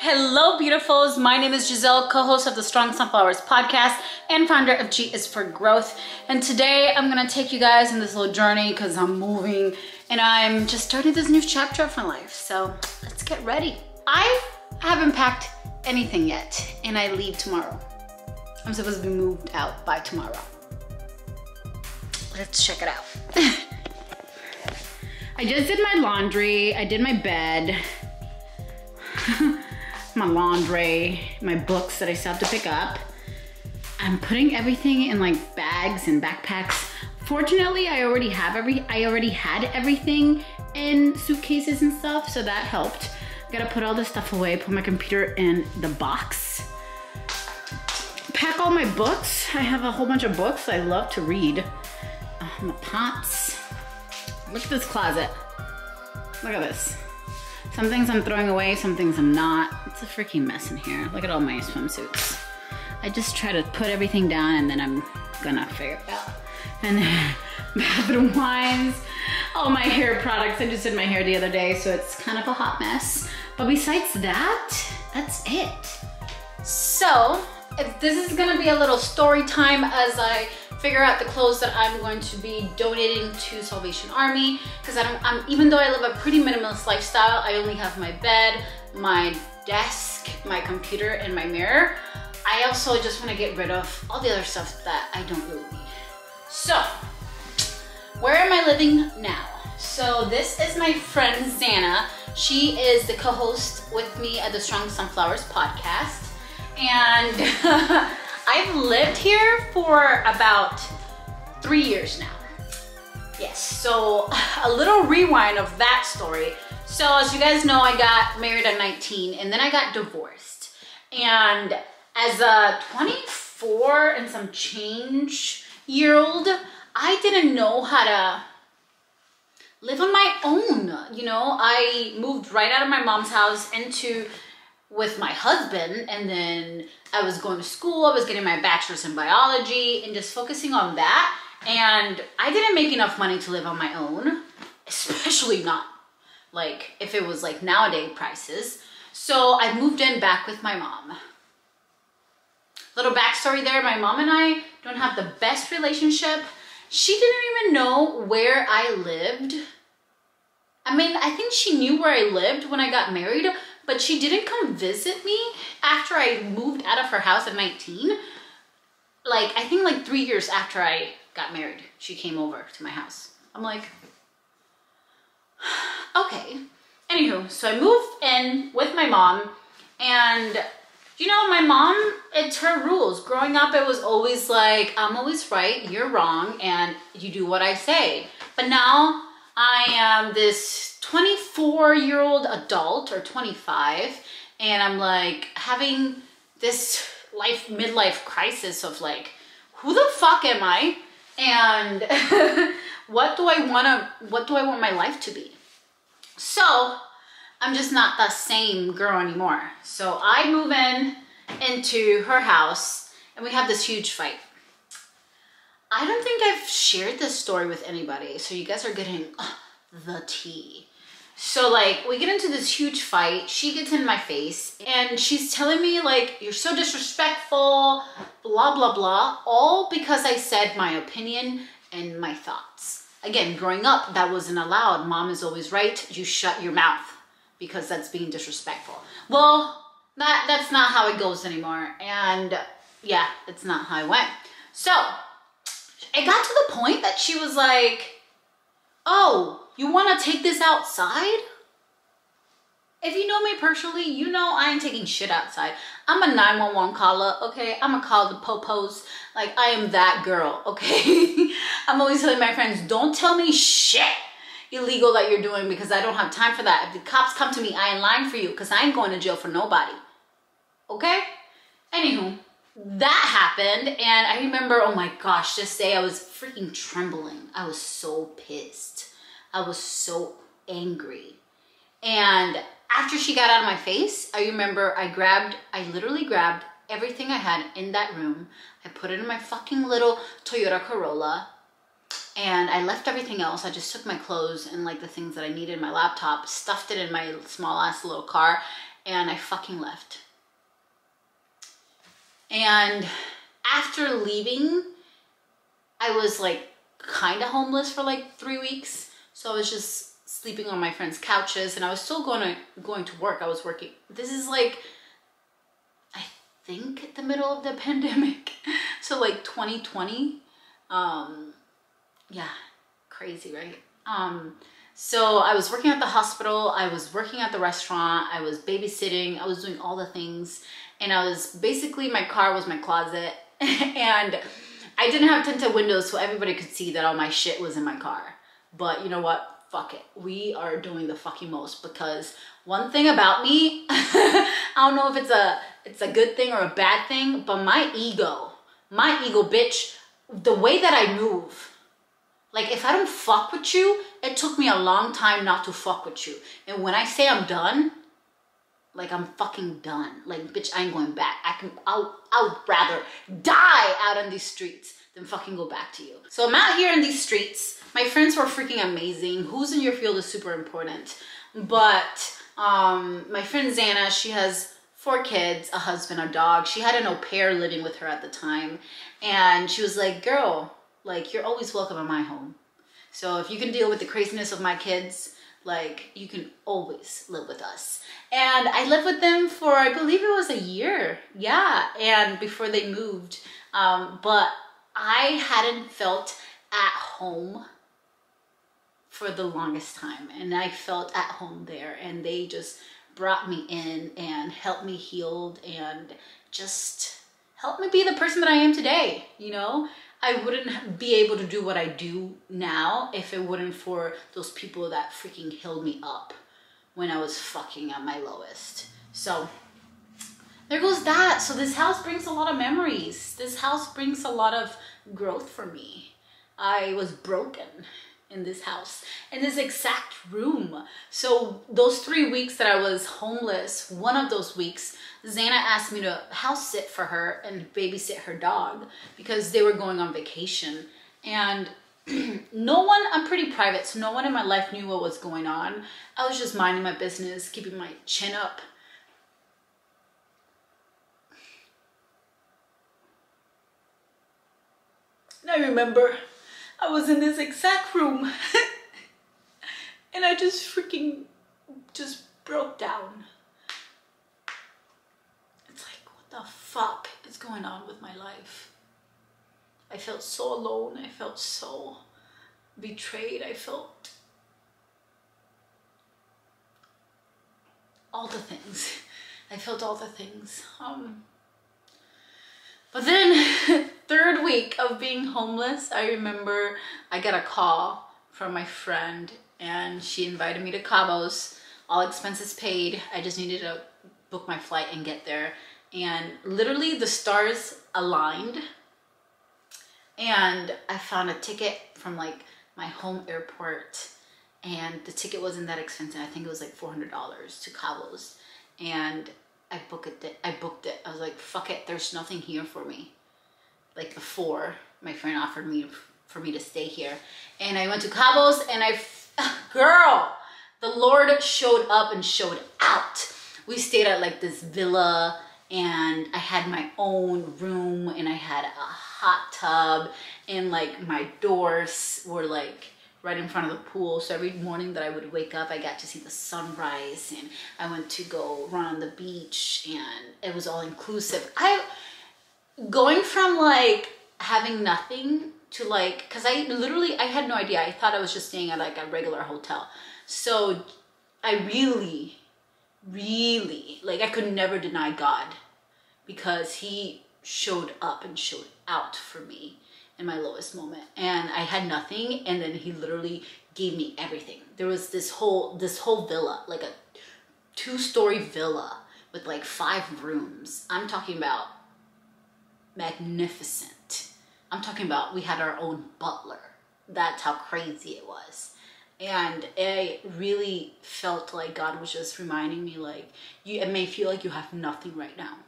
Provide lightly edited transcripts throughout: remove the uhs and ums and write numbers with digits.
Hello, beautifuls. My name is Giselle, co-host of the Strong Sunflowers podcast and founder of G is for Growth. And today I'm gonna take you guys on this little journey because I'm moving and I'm just starting this new chapter of my life. So let's get ready. I haven't packed anything yet and I leave tomorrow. I'm supposed to be moved out by tomorrow. Let's check it out. I just did my laundry. I did my bed. My laundry, my books that I still have to pick up. I'm putting everything in like bags and backpacks. Fortunately, I already had everything in suitcases and stuff, so that helped. Gotta put all this stuff away, put my computer in the box. Pack all my books. I have a whole bunch of books I love to read. My pots. Look at this closet. Look at this. Some things I'm throwing away, some things I'm not. It's a freaking mess in here. Look at all my swimsuits. I just try to put everything down and then I'm gonna figure it out. And then bathroom wines, all my hair products. I just did my hair the other day, so it's kind of a hot mess. But besides that, that's it. So, this is gonna be a little story time as I figure out the clothes that I'm going to be donating to Salvation Army, because even though I live a pretty minimalist lifestyle, I only have my bed, my desk, my computer, and my mirror. I also just want to get rid of all the other stuff that I don't really need. So, where am I living now? So this is my friend Xana. She is the co-host with me at the Strong Sunflowers podcast, and I've lived here for about 3 years now. Yes, so a little rewind of that story. So as you guys know, I got married at 19 and then I got divorced. And as a 24 and some change year old, I didn't know how to live on my own. You know, I moved right out of my mom's house with my husband, and then I was going to school, I was getting my bachelor's in biology and just focusing on that. And I didn't make enough money to live on my own, especially not like if it was like nowadays prices. So I moved in back with my mom. Little backstory there, my mom and I don't have the best relationship. She didn't even know where I lived. I mean, I think she knew where I lived when I got married, but she didn't come visit me after I moved out of her house at 19. Like, I think like 3 years after I got married, she came over to my house. I'm like, okay. Anywho, so I moved in with my mom, and you know, my mom, it's her rules. Growing up, it was always like, I'm always right, you're wrong, and you do what I say. But now, I am this 24-year-old adult, or 25, and I'm like having this midlife crisis of like, who the fuck am I? And what do I want my life to be? So I'm just not the same girl anymore. So I move into her house and we have this huge fight. I don't think I've shared this story with anybody, so you guys are getting the tea. So like, we get into this huge fight, she gets in my face, and she's telling me like, you're so disrespectful, blah, blah, blah, all because I said my opinion and my thoughts. Again, growing up, that wasn't allowed. Mom is always right, you shut your mouth, because that's being disrespectful. Well, that's not how it goes anymore, and yeah, it's not how it went. So, it got to the point that she was like, oh, you want to take this outside? If you know me personally, you know I ain't taking shit outside. I'm a 911 caller, okay? I'm gonna call the popos. Like, I am that girl, okay? I'm always telling my friends, don't tell me shit illegal that you're doing, because I don't have time for that. If the cops come to me, I ain't lying for you, because I ain't going to jail for nobody, okay? Anywho, that happened, and I remember, oh my gosh, this day I was freaking trembling. I was so pissed. I was so angry. And after she got out of my face, I remember I literally grabbed everything I had in that room. I put it in my fucking little Toyota Corolla, and I left everything else. I just took my clothes and like the things that I needed, my laptop, stuffed it in my small ass little car, and I fucking left. And after leaving, I was like kind of homeless for like 3 weeks. So I was just sleeping on my friends' couches, and I was still going to work. I was working. This is like, I think the middle of the pandemic. So like 2020. Yeah, crazy, right? So I was working at the hospital, I was working at the restaurant, I was babysitting, I was doing all the things, and I was basically, my car was my closet, and I didn't have tinted windows so everybody could see that all my shit was in my car. But you know what? Fuck it. We are doing the fucking most, because one thing about me, I don't know if it's a good thing or a bad thing, but my ego, bitch, the way that I move, like if I don't fuck with you, it took me a long time not to fuck with you. And when I say I'm done, like I'm fucking done. Like, bitch, I ain't going back. I'll rather die out on these streets than fucking go back to you. So I'm out here in these streets. My friends were freaking amazing. Who's in your field is super important. But my friend Xana, she has 4 kids, a husband, a dog. She had an au pair living with her at the time. And she was like, girl, like, you're always welcome in my home. So if you can deal with the craziness of my kids, like, you can always live with us. And I lived with them for, I believe it was a year. Yeah, and before they moved. But I hadn't felt at home for the longest time. And I felt at home there. And they just brought me in and helped me heal and just helped me be the person that I am today, you know? I wouldn't be able to do what I do now if it wouldn't for those people that freaking held me up when I was fucking at my lowest. So there goes that. So this house brings a lot of memories. This house brings a lot of growth for me. I was broken in this house, in this exact room. So those 3 weeks that I was homeless, one of those weeks, Xana asked me to house sit for her and babysit her dog because they were going on vacation. And no one, I'm pretty private, so no one in my life knew what was going on. I was just minding my business, keeping my chin up. And I remember I was in this exact room and I just freaking broke down. It's like, what the fuck is going on with my life? I felt so alone. I felt so betrayed. I felt all the things. I felt all the things. But then, 3rd week of being homeless, I remember I got a call from my friend and she invited me to Cabos, all expenses paid. I just needed to book my flight and get there. And literally the stars aligned and I found a ticket from like my home airport, and the ticket wasn't that expensive. I think it was like $400 to Cabos. And I booked it. I was like, fuck it, there's nothing here for me. Like before, my friend offered me for me to stay here. And I went to Cabos and girl, the Lord showed up and showed out. We stayed at like this villa and I had my own room and I had a hot tub and like my doors were like right in front of the pool. So every morning that I would wake up, I got to see the sunrise and I went to go run on the beach and it was all inclusive. Going from like having nothing to like, cause I had no idea. I thought I was just staying at like a regular hotel. So I really, like I could never deny God because he showed up and showed out for me in my lowest moment. And I had nothing. And then he literally gave me everything. There was this whole villa, like a 2-story villa with like 5 rooms. I'm talking about magnificent. I'm talking about we had our own butler. That's how crazy it was. And I really felt like God was just reminding me like, it may feel like you have nothing right now,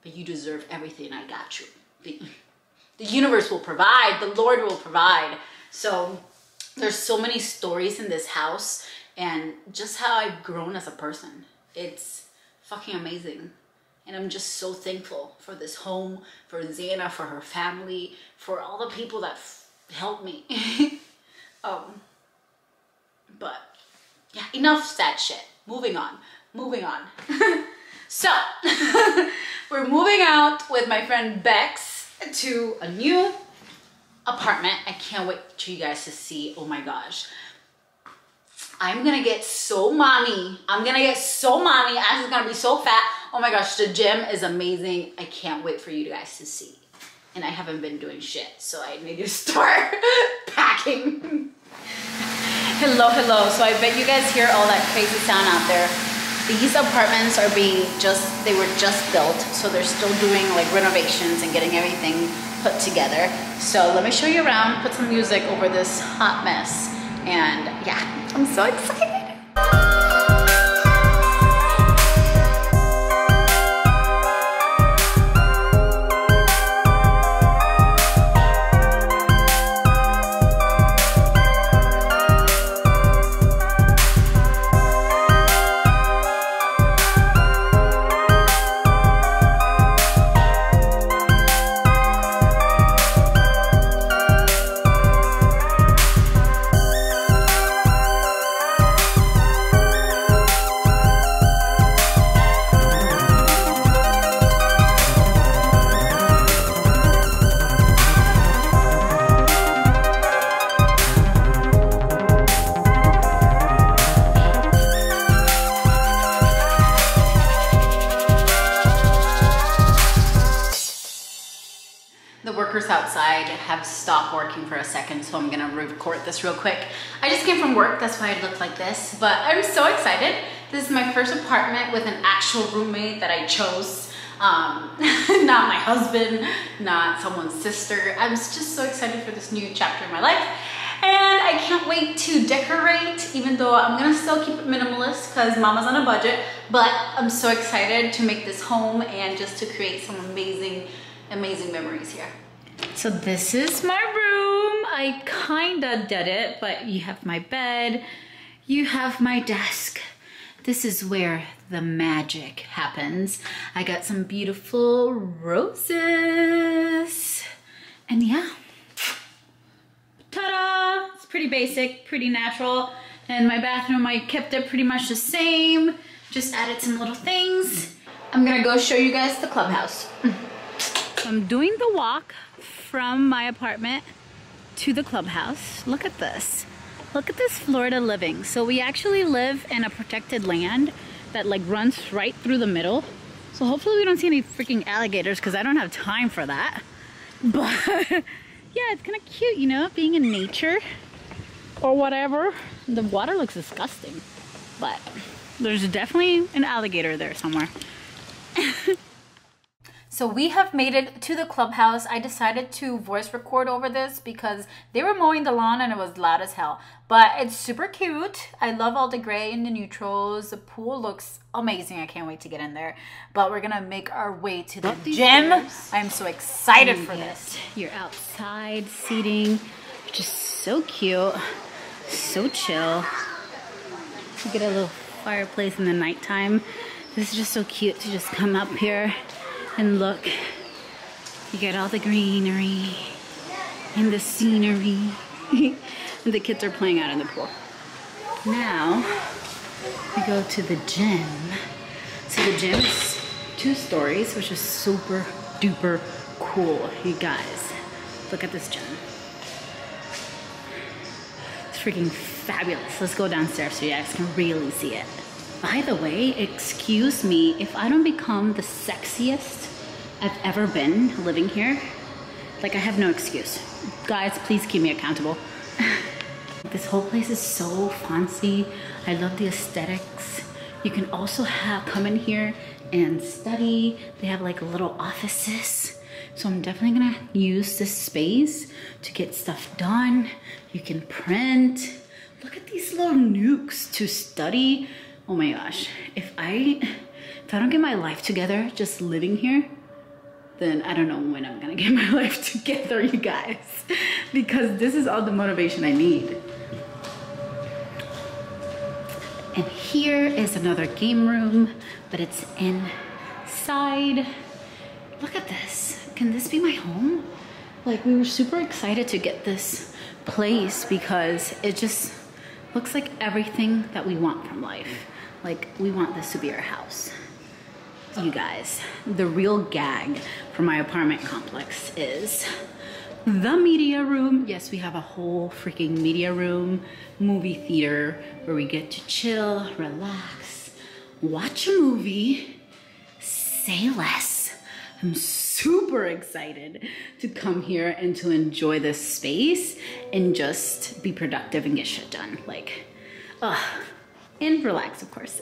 but you deserve everything. I got you. The universe will provide. The Lord will provide. So there's so many stories in this house and just how I've grown as a person. It's fucking amazing. And I'm just so thankful for this home, for Zana, for her family, for all the people that helped me. But yeah, enough sad shit. Moving on. So, we're moving out with my friend Bex to a new apartment. I can't wait for you guys to see. Oh my gosh. I'm gonna get so mommy. Ass is gonna be so fat. Oh my gosh, the gym is amazing. I can't wait for you guys to see. And I haven't been doing shit, so I need to start packing. Hello. So I bet you guys hear all that crazy sound out there. These apartments are they were just built, so they're still doing like renovations and getting everything put together. So let me show you around, put some music over this hot mess. And yeah, I'm so excited. The workers outside have stopped working for a second, so I'm gonna record this real quick. I just came from work, that's why I look like this, but I'm so excited. This is my first apartment with an actual roommate that I chose. Not my husband, not someone's sister. I'm just so excited for this new chapter in my life. And I can't wait to decorate, even though I'm gonna still keep it minimalist because mama's on a budget, but I'm so excited to make this home and just to create some amazing memories here. So this is my room. I kinda did it, but you have my bed, you have my desk. This is where the magic happens. I got some beautiful roses. And yeah, ta-da! It's pretty basic, pretty natural. And my bathroom, I kept it pretty much the same. Just added some little things. I'm gonna go show you guys the clubhouse. I'm doing the walk from my apartment to the clubhouse. Look at this. Look at this Florida living. So we actually live in a protected land that like runs right through the middle. So hopefully we don't see any freaking alligators because I don't have time for that. But yeah, it's kind of cute, you know, being in nature or whatever. The water looks disgusting, but there's definitely an alligator there somewhere. So we have made it to the clubhouse. I decided to voice record over this because they were mowing the lawn and it was loud as hell. But it's super cute. I love all the gray and the neutrals. The pool looks amazing. I can't wait to get in there. But we're gonna make our way to the gym. I'm so excited for this. You're outside seating, which is so cute, so chill. You get a little fireplace in the nighttime. This is just so cute to just come up here and look. You get all the greenery and the scenery. And the kids are playing out in the pool. Now we go to the gym. So the gym is 2 stories, which is super duper cool. You guys, look at this gym. It's freaking fabulous. Let's go downstairs so you guys can really see it. By the way, excuse me if I don't become the sexiest I've ever been living here. Like, I have no excuse. Guys, please keep me accountable. This whole place is so fancy. I love the aesthetics. You can also come in here and study. They have like little offices. So I'm definitely gonna use this space to get stuff done. You can print. Look at these little nooks to study. Oh my gosh, if I don't get my life together just living here, then I don't know when I'm gonna get my life together, you guys. Because this is all the motivation I need. And Here is another game room, but it's inside. Look at this. Can this be my home? Like, we were super excited to get this place because it just looks like everything that we want from life. Like, we want this to be our house. You guys, the real gag for my apartment complex is the media room. Yes, we have a whole freaking media room, movie theater where we get to chill, relax, watch a movie, say less. I'm super excited to come here and to enjoy this space and just be productive and get shit done. Like, and relax, of course.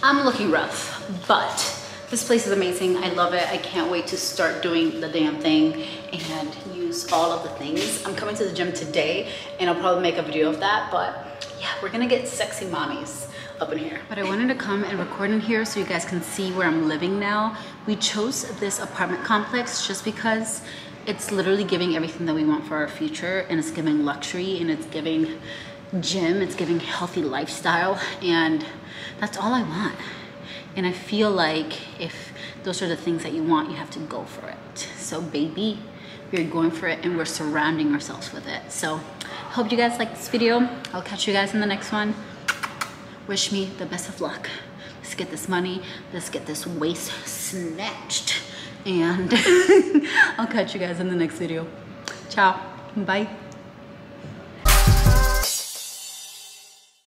I'm looking rough, but this place is amazing. I love it. I can't wait to start doing the damn thing and use all of the things. I'm coming to the gym today and I'll probably make a video of that, but yeah, we're gonna get sexy mommies up in here. But I wanted to come and record in here so you guys can see where I'm living now. We chose this apartment complex just because it's literally giving everything that we want for our future, and it's giving luxury, and it's giving gym, it's giving healthy lifestyle, and that's all I want. And I feel like if those are the things that you want, you have to go for it. So baby, we're going for it and we're surrounding ourselves with it. So hope you guys like this video. I'll catch you guys in the next one. Wish me the best of luck. Let's get this money. Let's get this waist snatched. And I'll catch you guys in the next video. Ciao. Bye.